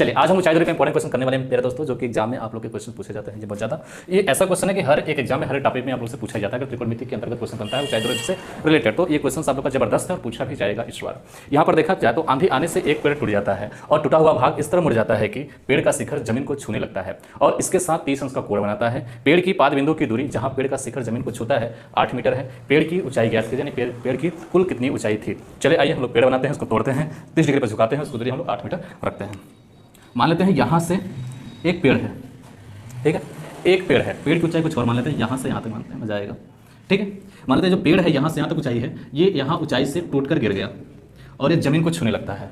चलिए आज हम ऊंचाई दूरी पे इंपॉर्टेंट क्वेश्चन करने वाले हैं मेरे दोस्तों, जो कि एग्जाम में आप लोग के क्वेश्चन पूछे जाते हैं। बहुत ज़्यादा ये ऐसा क्वेश्चन है कि हर एक एग्जाम में हर टॉपिक में आप लोग से पूछा जाता है। अगर त्रिकोणमिति के अंतर्गत क्वेश्चन बनता है ऊंचाई दूरी से रिलेटेड, तो ये क्वेश्चन आप लोग का जबरदस्त है और पूछा भी जाएगा इस बार। यहाँ पर देखा जाए तो आंधी आने से एक पेड़ टूट जाता है और टूटा हुआ भाग इस तरह मुड़ जाता है कि पेड़ का शिखर जमीन को छूने लगता है और इसके साथ 30 अंश का कोण बनाता है। पेड़ की पाद बिंदु की दूरी जहाँ पेड़ का शिखर जमीन को छूता है 8 मीटर है। पेड़ की ऊंचाई ज्ञात कीजिए, यानी पेड़ की कुल कितनी ऊंचाई थी। चले आइए हम लोग पेड़ बनाते हैं, उसको तोड़ते हैं, 30 डिग्री पर झुकाते हैं, उसको दूरी हम लोग 8 मीटर रखते हैं। मान लेते हैं यहाँ से एक पेड़ है, ठीक है, एक पेड़ है, पेड़ की ऊंचाई कुछ और मान लेते हैं, यहाँ से यहाँ तक मानते हैं, मजा आएगा, ठीक है। मान लेते हैं जो पेड़ है यहाँ से यहाँ तक ऊंचाई है, ये यहाँ ऊंचाई से टूटकर गिर गया और ये जमीन को छूने लगता है,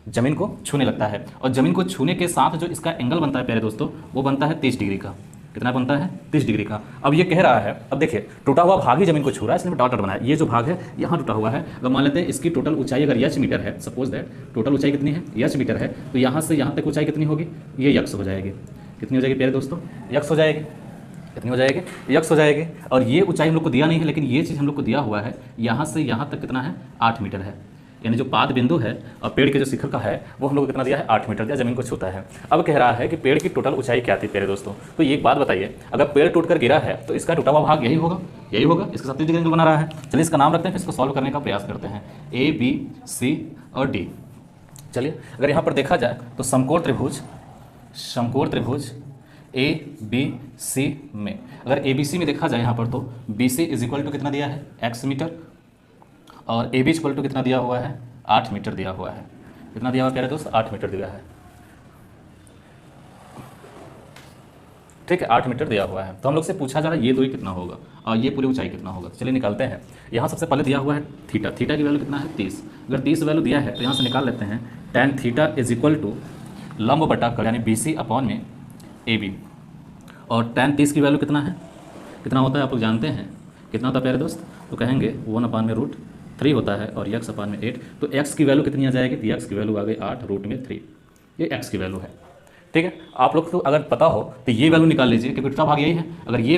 जमीन को छूने लगता है और जमीन को छूने के साथ जो इसका एंगल बनता है प्यारे दोस्तों, वो बनता है 30 डिग्री का। कितना बनता है? 30 डिग्री का। अब ये कह रहा है, अब देखिए टूटा हुआ भाग ही जमीन को छू रहा है, इसलिए डॉट डॉट बनाया। ये जो भाग है यहाँ टूटा हुआ है, अगर मान लेते हैं इसकी टोटल ऊंचाई अगर h मीटर है, सपोज दैट टोटल ऊंचाई कितनी है, h मीटर है, तो यहाँ से यहाँ तक ऊंचाई कितनी होगी, ये x हो जाएगी। कितनी हो जाएगी प्यारे दोस्तों? x हो जाएगी। कितनी हो जाएगी? x हो जाएगी। और ये ऊंचाई हम लोग को दिया नहीं है, लेकिन ये चीज़ हम लोग को दिया हुआ है, यहाँ से यहाँ तक कितना है, 8 मीटर है। यानी जो पाद बिंदु है और पेड़ के जो शिखर का है वो हम लोग को कितना दिया है, 8 मीटर दिया, जमीन को छूता है। अब कह रहा है कि पेड़ की टोटल ऊंचाई क्या थी प्यारे दोस्तों। तो ये एक बात बताइए, अगर पेड़ टूटकर गिरा है तो इसका टूटा हुआ भाग यही होगा, यही होगा, इसके साथ 30 डिग्री एंगल बना रहा है। चलिए इसका नाम रखते हैं, फिर इसको सॉल्व करने का प्रयास करते हैं, A B C और D। चलिए अगर यहाँ पर देखा जाए तो समकोण त्रिभुज A B C में, अगर ABC में देखा जाए यहाँ पर तो BC इज इक्वल टू कितना दिया है, x मीटर, और AB इक्वल टू कितना दिया हुआ है, 8 मीटर दिया हुआ है। कितना दिया हुआ प्यारे दोस्त, 8 मीटर दिया है, ठीक है, 8 मीटर दिया हुआ है। तो हम लोग से पूछा जा रहा है ये दूरी कितना होगा और ये पूरी ऊंचाई कितना होगा। चलिए निकालते हैं। यहाँ सबसे पहले दिया हुआ है थीटा, थीटा की वैल्यू कितना है, 30। अगर 30 वैल्यू दिया है तो यहाँ से निकाल लेते हैं, tan theta is equal to लंब बटा कड़ यानी BC अपॉन में AB। और tan 30 की वैल्यू कितना है, कितना होता है आप लोग जानते हैं, कितना होता है प्यारे दोस्त, तो कहेंगे 1/√3 होता है और x अपान में 8। तो x की वैल्यू कितनी आ जाएगी, तो x की वैल्यू आ गई 8√3। ये x की वैल्यू है, ठीक है। आप लोग को अगर पता हो तो ये वैल्यू निकाल लीजिए, क्योंकि टूटा भाग यही है। अगर ये